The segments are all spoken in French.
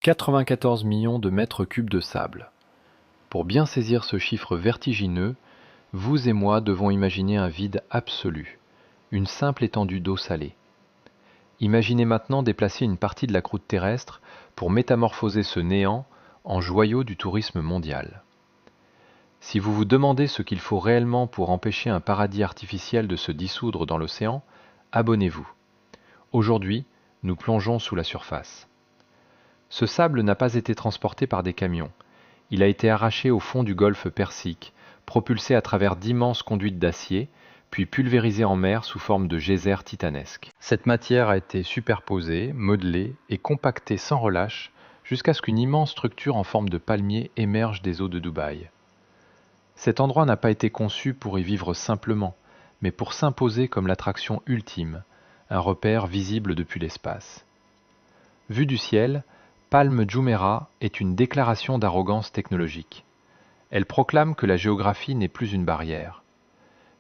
94 millions de mètres cubes de sable. Pour bien saisir ce chiffre vertigineux, vous et moi devons imaginer un vide absolu, une simple étendue d'eau salée. Imaginez maintenant déplacer une partie de la croûte terrestre pour métamorphoser ce néant en joyau du tourisme mondial. Si vous vous demandez ce qu'il faut réellement pour empêcher un paradis artificiel de se dissoudre dans l'océan, abonnez-vous. Aujourd'hui, nous plongeons sous la surface. Ce sable n'a pas été transporté par des camions. Il a été arraché au fond du golfe Persique, propulsé à travers d'immenses conduites d'acier, puis pulvérisé en mer sous forme de geysers titanesques. Cette matière a été superposée, modelée et compactée sans relâche jusqu'à ce qu'une immense structure en forme de palmier émerge des eaux de Dubaï. Cet endroit n'a pas été conçu pour y vivre simplement, mais pour s'imposer comme l'attraction ultime, un repère visible depuis l'espace. Vu du ciel, Palm Jumeirah est une déclaration d'arrogance technologique. Elle proclame que la géographie n'est plus une barrière.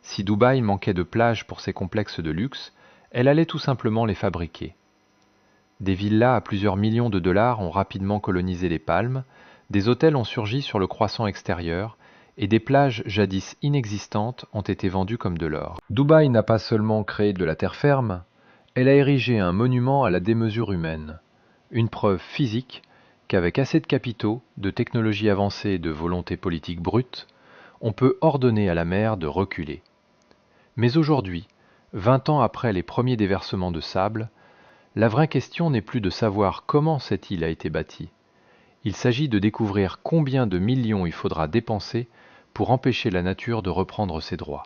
Si Dubaï manquait de plages pour ses complexes de luxe, elle allait tout simplement les fabriquer. Des villas à plusieurs millions de dollars ont rapidement colonisé les palmes, des hôtels ont surgi sur le croissant extérieur, et des plages jadis inexistantes ont été vendues comme de l'or. Dubaï n'a pas seulement créé de la terre ferme, elle a érigé un monument à la démesure humaine. Une preuve physique qu'avec assez de capitaux, de technologies avancées et de volonté politique brute, on peut ordonner à la mer de reculer. Mais aujourd'hui, 20 ans après les premiers déversements de sable, la vraie question n'est plus de savoir comment cette île a été bâtie. Il s'agit de découvrir combien de millions il faudra dépenser pour empêcher la nature de reprendre ses droits.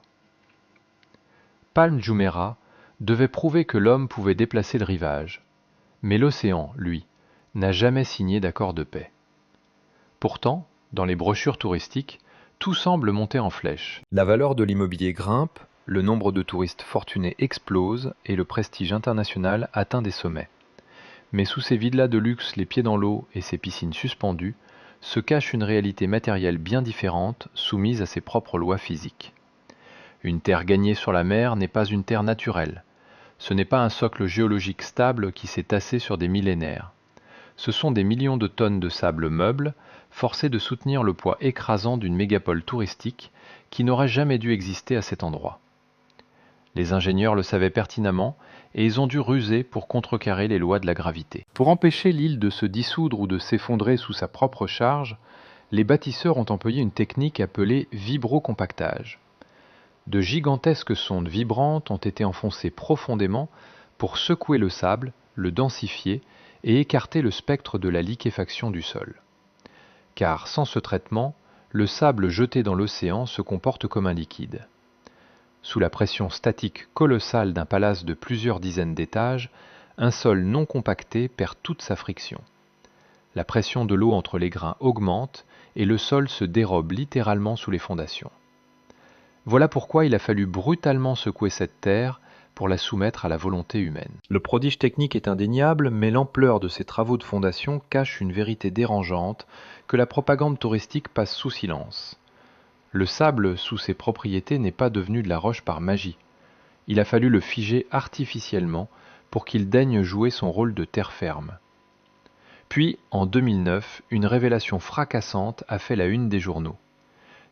Palm Jumeirah devait prouver que l'homme pouvait déplacer le rivage. Mais l'océan, lui, n'a jamais signé d'accord de paix. Pourtant, dans les brochures touristiques, tout semble monter en flèche. La valeur de l'immobilier grimpe, le nombre de touristes fortunés explose et le prestige international atteint des sommets. Mais sous ces villas de luxe les pieds dans l'eau et ces piscines suspendues, se cache une réalité matérielle bien différente, soumise à ses propres lois physiques. Une terre gagnée sur la mer n'est pas une terre naturelle. Ce n'est pas un socle géologique stable qui s'est tassé sur des millénaires. Ce sont des millions de tonnes de sable meuble, forcés de soutenir le poids écrasant d'une mégapole touristique qui n'aurait jamais dû exister à cet endroit. Les ingénieurs le savaient pertinemment et ils ont dû ruser pour contrecarrer les lois de la gravité. Pour empêcher l'île de se dissoudre ou de s'effondrer sous sa propre charge, les bâtisseurs ont employé une technique appelée vibrocompactage. De gigantesques sondes vibrantes ont été enfoncées profondément pour secouer le sable, le densifier et écarter le spectre de la liquéfaction du sol. Car sans ce traitement, le sable jeté dans l'océan se comporte comme un liquide. Sous la pression statique colossale d'un palace de plusieurs dizaines d'étages, un sol non compacté perd toute sa friction. La pression de l'eau entre les grains augmente et le sol se dérobe littéralement sous les fondations. Voilà pourquoi il a fallu brutalement secouer cette terre pour la soumettre à la volonté humaine. Le prodige technique est indéniable, mais l'ampleur de ces travaux de fondation cache une vérité dérangeante que la propagande touristique passe sous silence. Le sable, sous ses propriétés, n'est pas devenu de la roche par magie. Il a fallu le figer artificiellement pour qu'il daigne jouer son rôle de terre ferme. Puis, en 2009, une révélation fracassante a fait la une des journaux.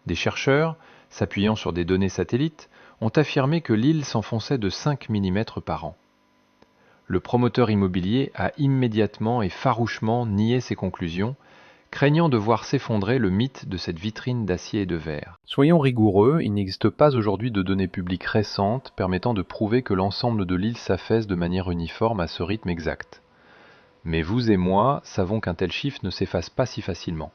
Des chercheurs, s'appuyant sur des données satellites, ont affirmé que l'île s'enfonçait de 5 mm par an. Le promoteur immobilier a immédiatement et farouchement nié ces conclusions, craignant de voir s'effondrer le mythe de cette vitrine d'acier et de verre. Soyons rigoureux, il n'existe pas aujourd'hui de données publiques récentes permettant de prouver que l'ensemble de l'île s'affaisse de manière uniforme à ce rythme exact. Mais vous et moi savons qu'un tel chiffre ne s'efface pas si facilement.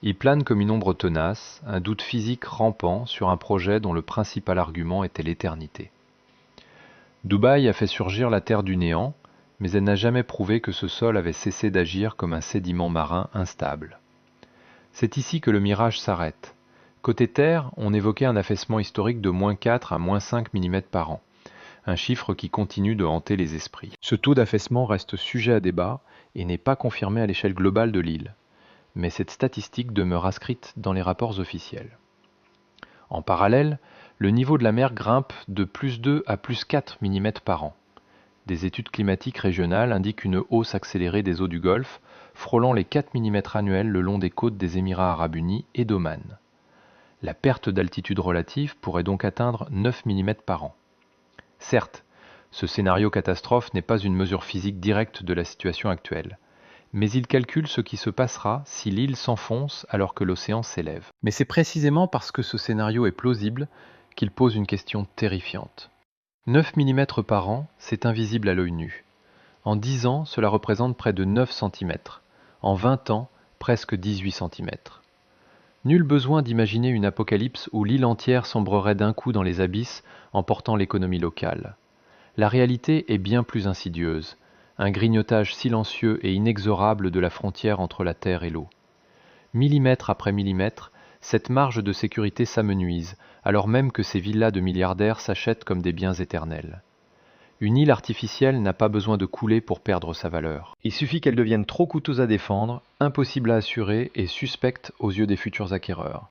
Il plane comme une ombre tenace, un doute physique rampant sur un projet dont le principal argument était l'éternité. Dubaï a fait surgir la terre du néant, mais elle n'a jamais prouvé que ce sol avait cessé d'agir comme un sédiment marin instable. C'est ici que le mirage s'arrête. Côté terre, on évoquait un affaissement historique de -4 à -5 mm par an, un chiffre qui continue de hanter les esprits. Ce taux d'affaissement reste sujet à débat et n'est pas confirmé à l'échelle globale de l'île. Mais cette statistique demeure inscrite dans les rapports officiels. En parallèle, le niveau de la mer grimpe de +2 à +4 mm par an. Des études climatiques régionales indiquent une hausse accélérée des eaux du Golfe, frôlant les 4 mm annuels le long des côtes des Émirats arabes unis et d'Oman. La perte d'altitude relative pourrait donc atteindre 9 mm par an. Certes, ce scénario catastrophe n'est pas une mesure physique directe de la situation actuelle, mais il calcule ce qui se passera si l'île s'enfonce alors que l'océan s'élève. Mais c'est précisément parce que ce scénario est plausible qu'il pose une question terrifiante. 9 mm par an, c'est invisible à l'œil nu. En 10 ans, cela représente près de 9 cm. En 20 ans, presque 18 cm. Nul besoin d'imaginer une apocalypse où l'île entière sombrerait d'un coup dans les abysses, emportant l'économie locale. La réalité est bien plus insidieuse, un grignotage silencieux et inexorable de la frontière entre la terre et l'eau. Millimètre après millimètre, cette marge de sécurité s'amenuise, alors même que ces villas de milliardaires s'achètent comme des biens éternels. Une île artificielle n'a pas besoin de couler pour perdre sa valeur. Il suffit qu'elle devienne trop coûteuse à défendre, impossible à assurer et suspecte aux yeux des futurs acquéreurs.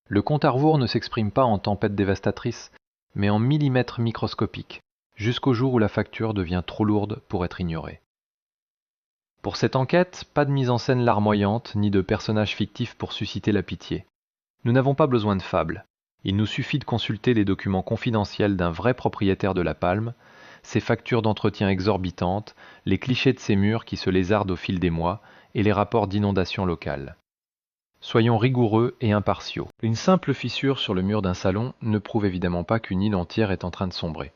Le compte à rebours ne s'exprime pas en tempête dévastatrice, mais en millimètres microscopiques, jusqu'au jour où la facture devient trop lourde pour être ignorée. Pour cette enquête, pas de mise en scène larmoyante, ni de personnages fictifs pour susciter la pitié. Nous n'avons pas besoin de fables. Il nous suffit de consulter les documents confidentiels d'un vrai propriétaire de la palme, ses factures d'entretien exorbitantes, les clichés de ses murs qui se lézardent au fil des mois, et les rapports d'inondations locales. Soyons rigoureux et impartiaux. Une simple fissure sur le mur d'un salon ne prouve évidemment pas qu'une île entière est en train de sombrer.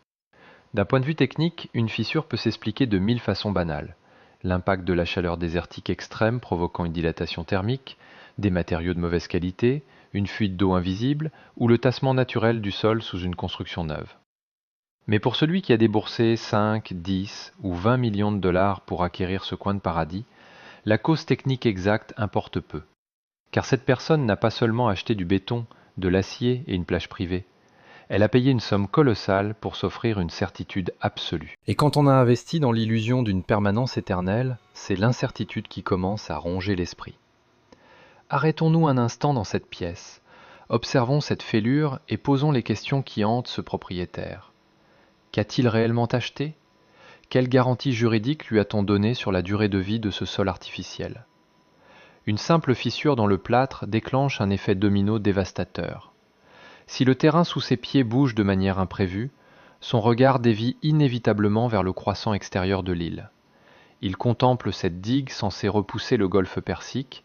D'un point de vue technique, une fissure peut s'expliquer de 1000 façons banales. L'impact de la chaleur désertique extrême provoquant une dilatation thermique, des matériaux de mauvaise qualité, une fuite d'eau invisible ou le tassement naturel du sol sous une construction neuve. Mais pour celui qui a déboursé 5, 10 ou 20 millions de dollars pour acquérir ce coin de paradis, la cause technique exacte importe peu. Car cette personne n'a pas seulement acheté du béton, de l'acier et une plage privée. Elle a payé une somme colossale pour s'offrir une certitude absolue. Et quand on a investi dans l'illusion d'une permanence éternelle, c'est l'incertitude qui commence à ronger l'esprit. Arrêtons-nous un instant dans cette pièce, observons cette fêlure et posons les questions qui hantent ce propriétaire. Qu'a-t-il réellement acheté ? Quelle garantie juridique lui a-t-on donnée sur la durée de vie de ce sol artificiel ? Une simple fissure dans le plâtre déclenche un effet domino dévastateur. Si le terrain sous ses pieds bouge de manière imprévue, son regard dévie inévitablement vers le croissant extérieur de l'île. Il contemple cette digue censée repousser le golfe Persique,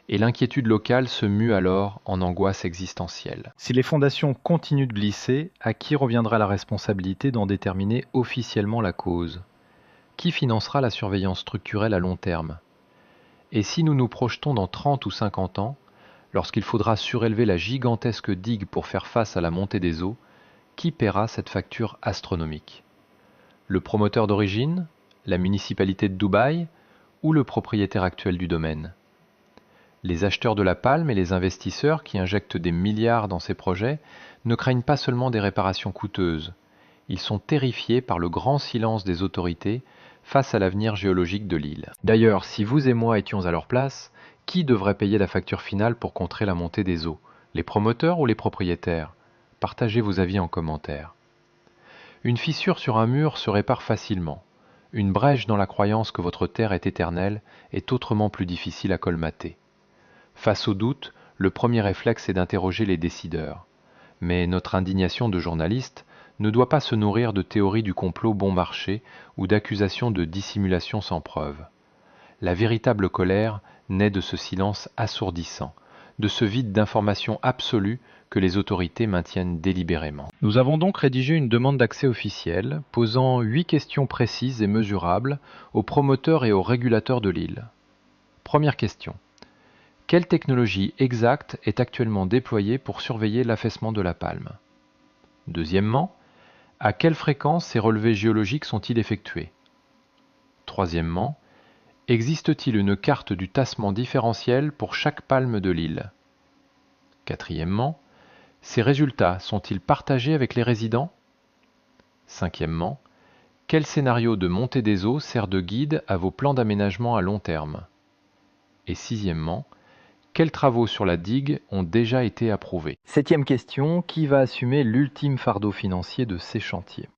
et l'inquiétude locale se mue alors en angoisse existentielle. Si les fondations continuent de glisser, à qui reviendra la responsabilité d'en déterminer officiellement la cause ? Qui financera la surveillance structurelle à long terme ? Et si nous nous projetons dans 30 ou 50 ans, lorsqu'il faudra surélever la gigantesque digue pour faire face à la montée des eaux, qui paiera cette facture astronomique ? Le promoteur d'origine, la municipalité de Dubaï ou le propriétaire actuel du domaine ? Les acheteurs de la palme et les investisseurs qui injectent des milliards dans ces projets ne craignent pas seulement des réparations coûteuses, ils sont terrifiés par le grand silence des autorités face à l'avenir géologique de l'île. D'ailleurs, si vous et moi étions à leur place, qui devrait payer la facture finale pour contrer la montée des eaux ? Les promoteurs ou les propriétaires ? Partagez vos avis en commentaire. Une fissure sur un mur se répare facilement. Une brèche dans la croyance que votre terre est éternelle est autrement plus difficile à colmater. Face au doute, le premier réflexe est d'interroger les décideurs. Mais notre indignation de journaliste ne doit pas se nourrir de théories du complot bon marché ou d'accusations de dissimulation sans preuve. La véritable colère naît de ce silence assourdissant, de ce vide d'information absolue que les autorités maintiennent délibérément. Nous avons donc rédigé une demande d'accès officielle, posant 8 questions précises et mesurables aux promoteurs et aux régulateurs de l'île. Première question. Quelle technologie exacte est actuellement déployée pour surveiller l'affaissement de la palme ? Deuxièmement, à quelle fréquence ces relevés géologiques sont-ils effectués ? Troisièmement, existe-t-il une carte du tassement différentiel pour chaque palme de l'île ? Quatrièmement, ces résultats sont-ils partagés avec les résidents ? Cinquièmement, quel scénario de montée des eaux sert de guide à vos plans d'aménagement à long terme ? Et sixièmement, quels travaux sur la digue ont déjà été approuvés ? Septième question, qui va assumer l'ultime fardeau financier de ces chantiers ?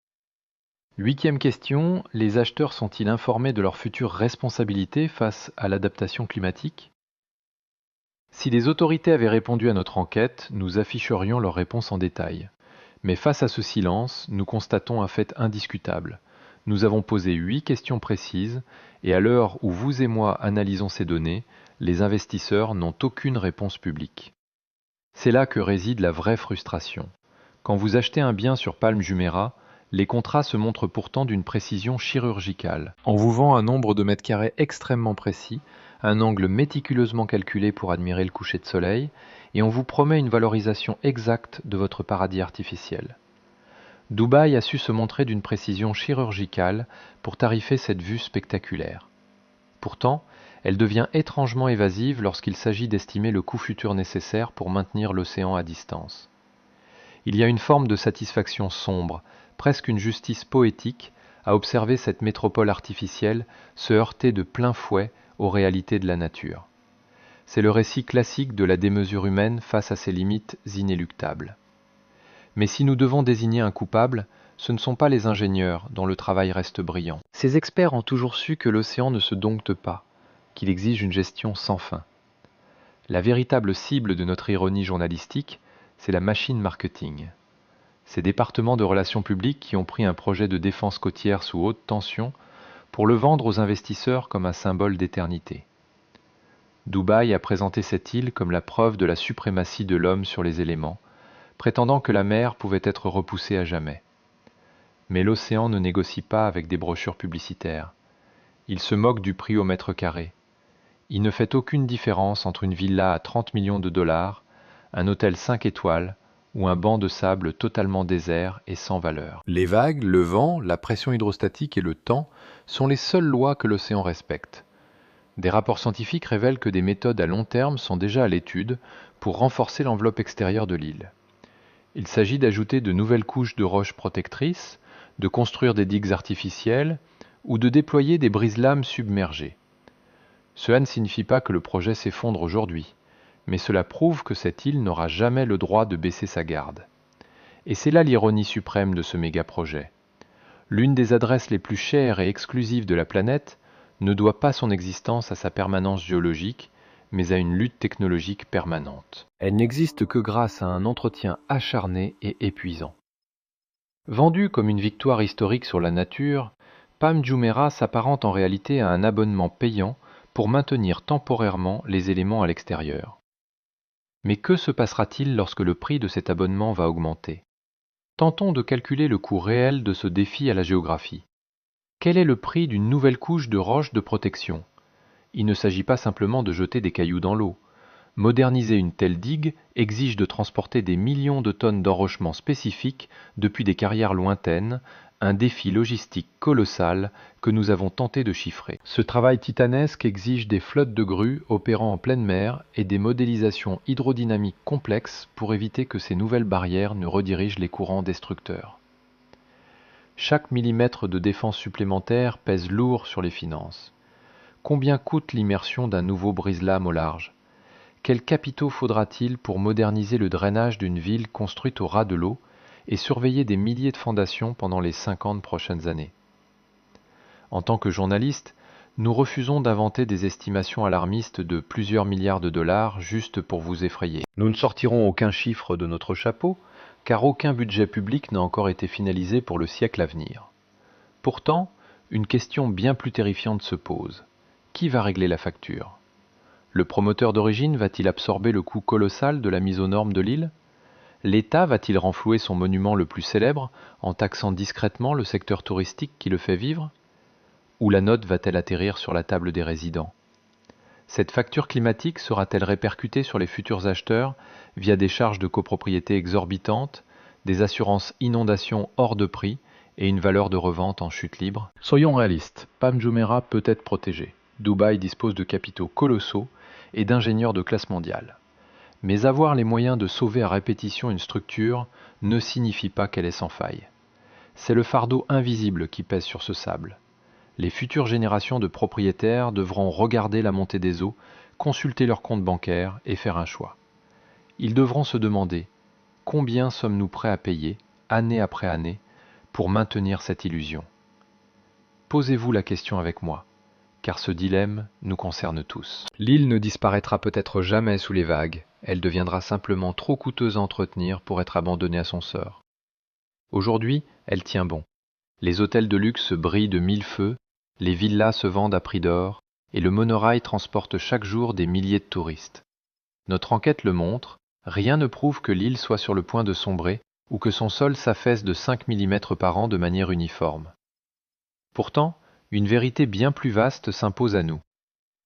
8e question, les acheteurs sont-ils informés de leurs futures responsabilités face à l'adaptation climatique? Si les autorités avaient répondu à notre enquête, nous afficherions leurs réponses en détail. Mais face à ce silence, nous constatons un fait indiscutable. Nous avons posé 8 questions précises, et à l'heure où vous et moi analysons ces données, les investisseurs n'ont aucune réponse publique. C'est là que réside la vraie frustration. Quand vous achetez un bien sur Palm Jumeirah, les contrats se montrent pourtant d'une précision chirurgicale. On vous vend un nombre de mètres carrés extrêmement précis, un angle méticuleusement calculé pour admirer le coucher de soleil, et on vous promet une valorisation exacte de votre paradis artificiel. Dubaï a su se montrer d'une précision chirurgicale pour tarifer cette vue spectaculaire. Pourtant, elle devient étrangement évasive lorsqu'il s'agit d'estimer le coût futur nécessaire pour maintenir l'océan à distance. Il y a une forme de satisfaction sombre, presque une justice poétique, à observer cette métropole artificielle se heurter de plein fouet aux réalités de la nature. C'est le récit classique de la démesure humaine face à ses limites inéluctables. Mais si nous devons désigner un coupable, ce ne sont pas les ingénieurs dont le travail reste brillant. Ces experts ont toujours su que l'océan ne se dompte pas, qu'il exige une gestion sans fin. La véritable cible de notre ironie journalistique, c'est la machine marketing. Ces départements de relations publiques qui ont pris un projet de défense côtière sous haute tension pour le vendre aux investisseurs comme un symbole d'éternité. Dubaï a présenté cette île comme la preuve de la suprématie de l'homme sur les éléments, prétendant que la mer pouvait être repoussée à jamais. Mais l'océan ne négocie pas avec des brochures publicitaires. Il se moque du prix au mètre carré. Il ne fait aucune différence entre une villa à 30 millions de dollars, un hôtel 5 étoiles ou un banc de sable totalement désert et sans valeur. Les vagues, le vent, la pression hydrostatique et le temps sont les seules lois que l'océan respecte. Des rapports scientifiques révèlent que des méthodes à long terme sont déjà à l'étude pour renforcer l'enveloppe extérieure de l'île. Il s'agit d'ajouter de nouvelles couches de roches protectrices, de construire des digues artificielles ou de déployer des brise-lames submergées. Cela ne signifie pas que le projet s'effondre aujourd'hui, mais cela prouve que cette île n'aura jamais le droit de baisser sa garde. Et c'est là l'ironie suprême de ce méga-projet. L'une des adresses les plus chères et exclusives de la planète ne doit pas son existence à sa permanence géologique, mais à une lutte technologique permanente. Elle n'existe que grâce à un entretien acharné et épuisant. Vendue comme une victoire historique sur la nature, Palm Jumeirah s'apparente en réalité à un abonnement payant pour maintenir temporairement les éléments à l'extérieur. Mais que se passera-t-il lorsque le prix de cet abonnement va augmenter? Tentons de calculer le coût réel de ce défi à la géographie. Quel est le prix d'une nouvelle couche de roches de protection? Il ne s'agit pas simplement de jeter des cailloux dans l'eau. Moderniser une telle digue exige de transporter des millions de tonnes d'enrochements spécifiques depuis des carrières lointaines, un défi logistique colossal que nous avons tenté de chiffrer. Ce travail titanesque exige des flottes de grues opérant en pleine mer et des modélisations hydrodynamiques complexes pour éviter que ces nouvelles barrières ne redirigent les courants destructeurs. Chaque millimètre de défense supplémentaire pèse lourd sur les finances. Combien coûte l'immersion d'un nouveau brise-lames au large? Quels capitaux faudra-t-il pour moderniser le drainage d'une ville construite au ras de l'eau et surveiller des milliers de fondations pendant les 50 prochaines années? En tant que journalistes, nous refusons d'inventer des estimations alarmistes de plusieurs milliards de dollars juste pour vous effrayer. Nous ne sortirons aucun chiffre de notre chapeau, car aucun budget public n'a encore été finalisé pour le siècle à venir. Pourtant, une question bien plus terrifiante se pose. Qui va régler la facture? Le promoteur d'origine va-t-il absorber le coût colossal de la mise aux normes de l'île? L'État va-t-il renflouer son monument le plus célèbre en taxant discrètement le secteur touristique qui le fait vivre? Ou la note va-t-elle atterrir sur la table des résidents? Cette facture climatique sera-t-elle répercutée sur les futurs acheteurs via des charges de copropriété exorbitantes, des assurances inondations hors de prix et une valeur de revente en chute libre? Soyons réalistes, Palm Jumeirah peut être protégée. Dubaï dispose de capitaux colossaux et d'ingénieurs de classe mondiale. Mais avoir les moyens de sauver à répétition une structure ne signifie pas qu'elle est sans faille. C'est le fardeau invisible qui pèse sur ce sable. Les futures générations de propriétaires devront regarder la montée des eaux, consulter leurs comptes bancaires et faire un choix. Ils devront se demander: combien sommes-nous prêts à payer, année après année, pour maintenir cette illusion? Posez-vous la question avec moi, car ce dilemme nous concerne tous. L'île ne disparaîtra peut-être jamais sous les vagues, elle deviendra simplement trop coûteuse à entretenir pour être abandonnée à son sort. Aujourd'hui, elle tient bon. Les hôtels de luxe brillent de mille feux, les villas se vendent à prix d'or, et le monorail transporte chaque jour des milliers de touristes. Notre enquête le montre, rien ne prouve que l'île soit sur le point de sombrer ou que son sol s'affaisse de 5 mm par an de manière uniforme. Pourtant, une vérité bien plus vaste s'impose à nous.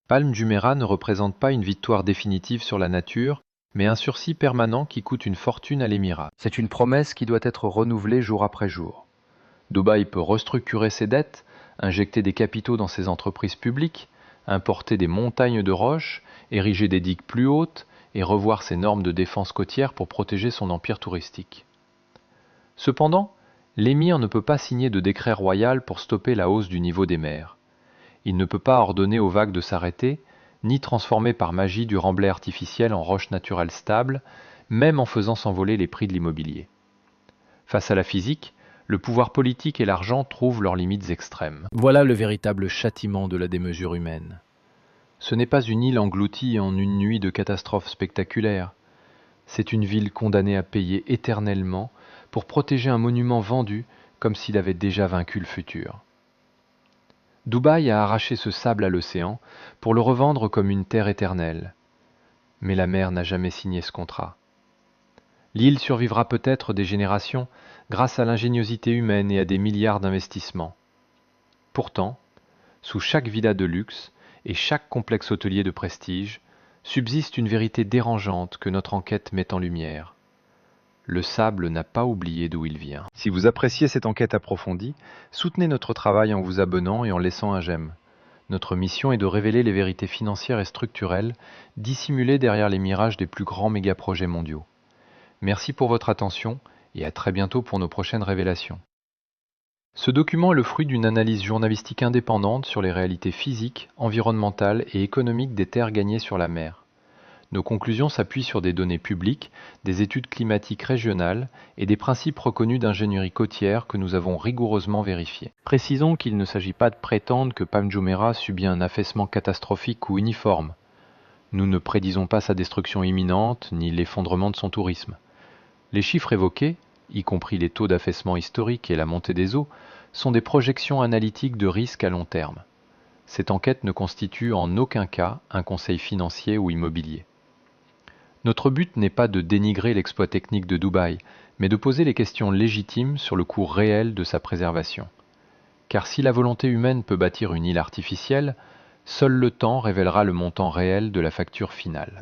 Palm Jumeirah ne représente pas une victoire définitive sur la nature, mais un sursis permanent qui coûte une fortune à l'émirat. C'est une promesse qui doit être renouvelée jour après jour. Dubaï peut restructurer ses dettes, injecter des capitaux dans ses entreprises publiques, importer des montagnes de roches, ériger des digues plus hautes et revoir ses normes de défense côtière pour protéger son empire touristique. Cependant, l'émir ne peut pas signer de décret royal pour stopper la hausse du niveau des mers. Il ne peut pas ordonner aux vagues de s'arrêter, ni transformer par magie du remblai artificiel en roches naturelles stables, même en faisant s'envoler les prix de l'immobilier. Face à la physique, le pouvoir politique et l'argent trouvent leurs limites extrêmes. Voilà le véritable châtiment de la démesure humaine. Ce n'est pas une île engloutie en une nuit de catastrophes spectaculaires. C'est une ville condamnée à payer éternellement pour protéger un monument vendu comme s'il avait déjà vaincu le futur. Dubaï a arraché ce sable à l'océan pour le revendre comme une terre éternelle. Mais la mer n'a jamais signé ce contrat. L'île survivra peut-être des générations grâce à l'ingéniosité humaine et à des milliards d'investissements. Pourtant, sous chaque villa de luxe et chaque complexe hôtelier de prestige, subsiste une vérité dérangeante que notre enquête met en lumière. Le sable n'a pas oublié d'où il vient. Si vous appréciez cette enquête approfondie, soutenez notre travail en vous abonnant et en laissant un j'aime. Notre mission est de révéler les vérités financières et structurelles dissimulées derrière les mirages des plus grands mégaprojets mondiaux. Merci pour votre attention et à très bientôt pour nos prochaines révélations. Ce document est le fruit d'une analyse journalistique indépendante sur les réalités physiques, environnementales et économiques des terres gagnées sur la mer. Nos conclusions s'appuient sur des données publiques, des études climatiques régionales et des principes reconnus d'ingénierie côtière que nous avons rigoureusement vérifiés. Précisons qu'il ne s'agit pas de prétendre que Palm Jumeirah subit un affaissement catastrophique ou uniforme. Nous ne prédisons pas sa destruction imminente ni l'effondrement de son tourisme. Les chiffres évoqués, y compris les taux d'affaissement historiques et la montée des eaux, sont des projections analytiques de risque à long terme. Cette enquête ne constitue en aucun cas un conseil financier ou immobilier. Notre but n'est pas de dénigrer l'exploit technique de Dubaï, mais de poser les questions légitimes sur le coût réel de sa préservation. Car si la volonté humaine peut bâtir une île artificielle, seul le temps révélera le montant réel de la facture finale.